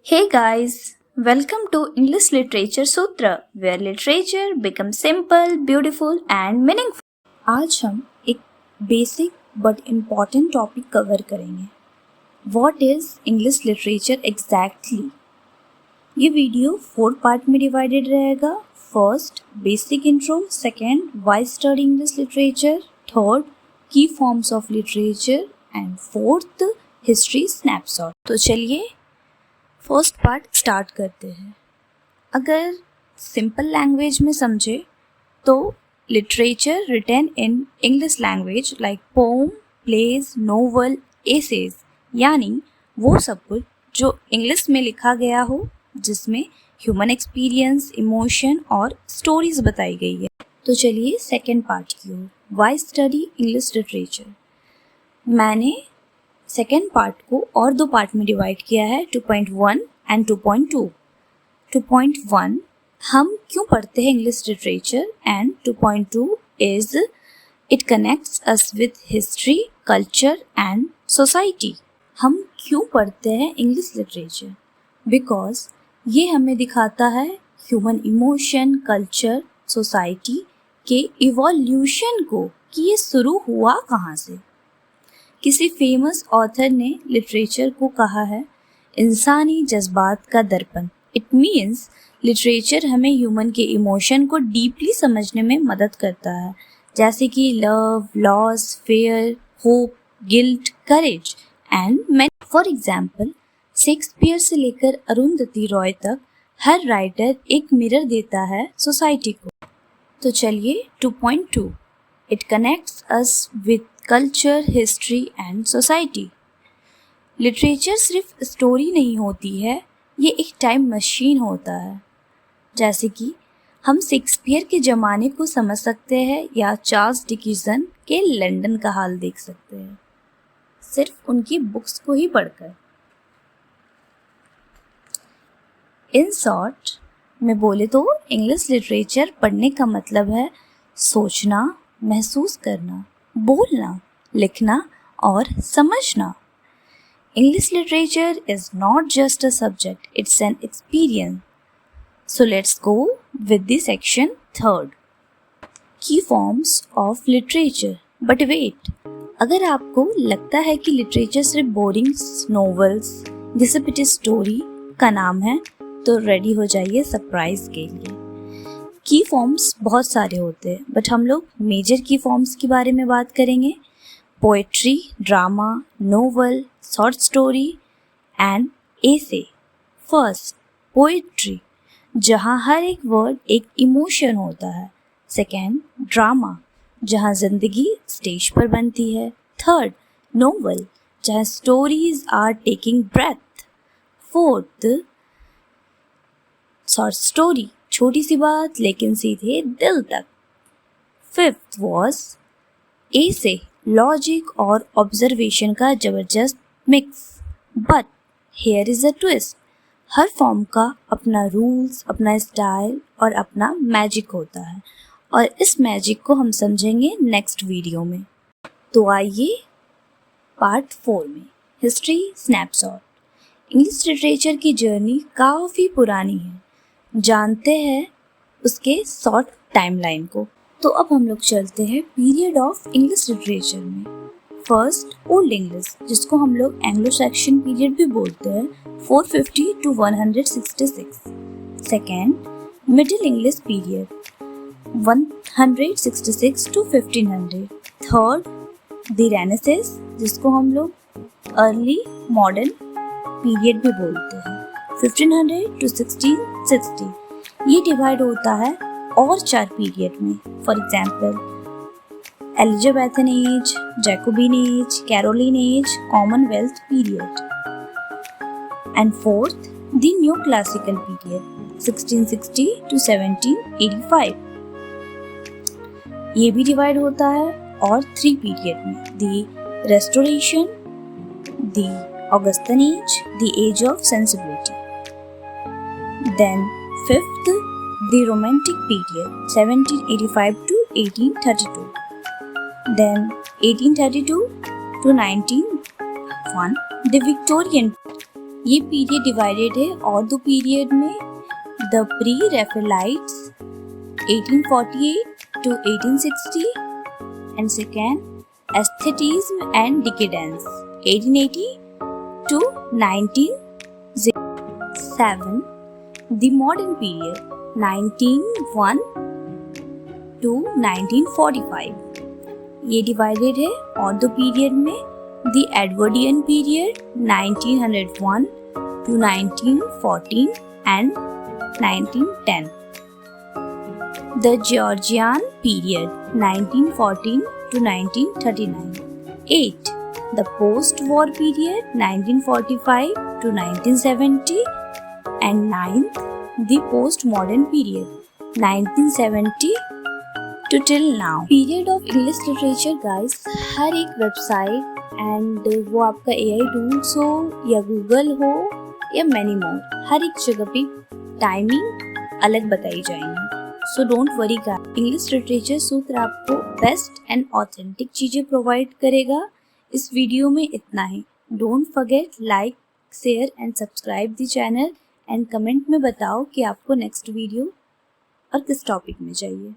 Hey guys, welcome to English Literature Sutra, where literature becomes simple, beautiful and meaningful. आज हम एक basic but important topic cover करेंगे. What is English literature exactly? ये video 4 part में divided रहेगा. First basic intro, second why study English literature, third की forms of literature and fourth history snapshot. तो चलिए फर्स्ट पार्ट स्टार्ट करते हैं. अगर सिंपल लैंग्वेज में समझे तो literature written in English language like poem, plays, novel, essays, यानी वो सब कुछ जो इंग्लिश में लिखा गया हो जिसमें ह्यूमन एक्सपीरियंस, इमोशन और स्टोरीज बताई गई है. तो चलिए सेकेंड पार्ट की ओर, वाई स्टडी इंग्लिश लिटरेचर. मैंने सेकेंड पार्ट को और दो पार्ट में डिवाइड किया है, 2.1 एंड 2.2. 2.1 हम क्यों पढ़ते हैं English literature and 2.2 is it connects us with history, culture and society. हम क्यों पढ़ते हैं इंग्लिश लिटरेचर? बिकॉज ये हमें दिखाता है ह्यूमन इमोशन, कल्चर, सोसाइटी के इवोल्यूशन को कि ये शुरू हुआ कहाँ से. किसी फेमस ऑथर ने लिटरेचर को कहा है इंसानी जज्बात का दर्पण. इट मीन्स लिटरेचर हमें ह्यूमन के इमोशन को डीपली समझने में मदद करता है, जैसे कि love, loss, fair, hope, guilt, courage and many. For example Shakespeare से लेकर अरुंधति रॉय तक हर राइटर एक मिरर देता है सोसाइटी को. तो चलिए 2.2 it connects us with culture, history and society. Literature सिर्फ स्टोरी नहीं होती है, ये एक टाइम मशीन होता है. जैसे कि हम शेक्सपियर के ज़माने को समझ सकते हैं या चार्ल्स डिकिंसन के लंदन का हाल देख सकते हैं सिर्फ उनकी बुक्स को ही पढ़कर. इन शॉर्ट में बोले तो इंग्लिश लिटरेचर पढ़ने का मतलब है सोचना, महसूस करना, बोलना, लिखना और समझना. English literature is not just a subject, it's an experience. So let's go with the section third. Key forms of literature. But wait, अगर आपको लगता है कि लिटरेचर सिर्फ बोरिंग नॉवेल्स, घिसे-पिटे स्टोरी का नाम है तो रेडी हो जाइए सरप्राइज के लिए. की फॉर्म्स बहुत सारे होते हैं बट हम लोग मेजर की फॉर्म्स के बारे में बात करेंगे. Poetry, drama, novel, short story and essay. First poetry, जहाँ हर एक वर्ड एक इमोशन होता है. सेकेंड ड्रामा, जहाँ जिंदगी स्टेज पर बनती है. थर्ड नोवेल, जहाँ stories are taking breath. Fourth short story, छोटी सी बात लेकिन सीधे दिल तक. फिफ्थ वॉज एसे, लॉजिक और ऑब्जर्वेशन का जबरदस्त mix. But here is a twist, हर फॉर्म का अपना रूल्स, अपना स्टाइल और अपना मैजिक होता है और इस मैजिक को हम समझेंगे नेक्स्ट वीडियो में. तो आइए पार्ट 4 में, हिस्ट्री स्नैपशॉट. इंग्लिश लिटरेचर की जर्नी काफ़ी पुरानी है, जानते हैं उसके शॉर्ट टाइमलाइन को. तो अब हम लोग चलते हैं पीरियड ऑफ इंग्लिश लिटरेचर में. फर्स्ट ओल्ड इंग्लिश, जिसको हम लोग एंग्लो सैक्सन पीरियड भी बोलते हैं, 450 to 166. Second middle English period, 166 to 1500. Third the renaissance, जिसको हम लोग अर्ली मॉडर्न पीरियड भी बोलते हैं, 1500 to 1660. ये डिवाइड होता है और 4 पीरियड में. For example Elizabethan age, Jacobean age, Caroline age, Commonwealth period. And fourth the new classical period, 1660 to 1785. ये भी डिवाइड होता है और 3 पीरियड में, the Restoration, the Augustan age, the age of sensibility. Then fifth the Romantic period, 1785 to 1832. Then 1832 to 1901, the Victorian ये period divided है और दो पीरियड में, the pre रैफेलाइट्स 1848 to 1860 and second aesthetism and decadence 1880 to 1907. The modern period 1901 to 1945. ये divided है और दो period में, the Edwardian period 1901 to 1914 and 1910. The Georgian period 1914 to 1939. 8. The post-war period 1945 to 1970 and 9th the postmodern period 1970 to till now. Period of English literature guys, हर एक website and वो आपका AI tools हो या Google हो या many more, हर एक जगह पे टाइमिंग अलग बताई जाएंगी. So don't worry guys, English literature Sutra आपको बेस्ट एंड ऑथेंटिक चीज़ें प्रोवाइड करेगा. इस वीडियो में इतना ही. Don't forget like, share and subscribe the channel and comment में बताओ कि आपको नेक्स्ट वीडियो और किस टॉपिक में चाहिए.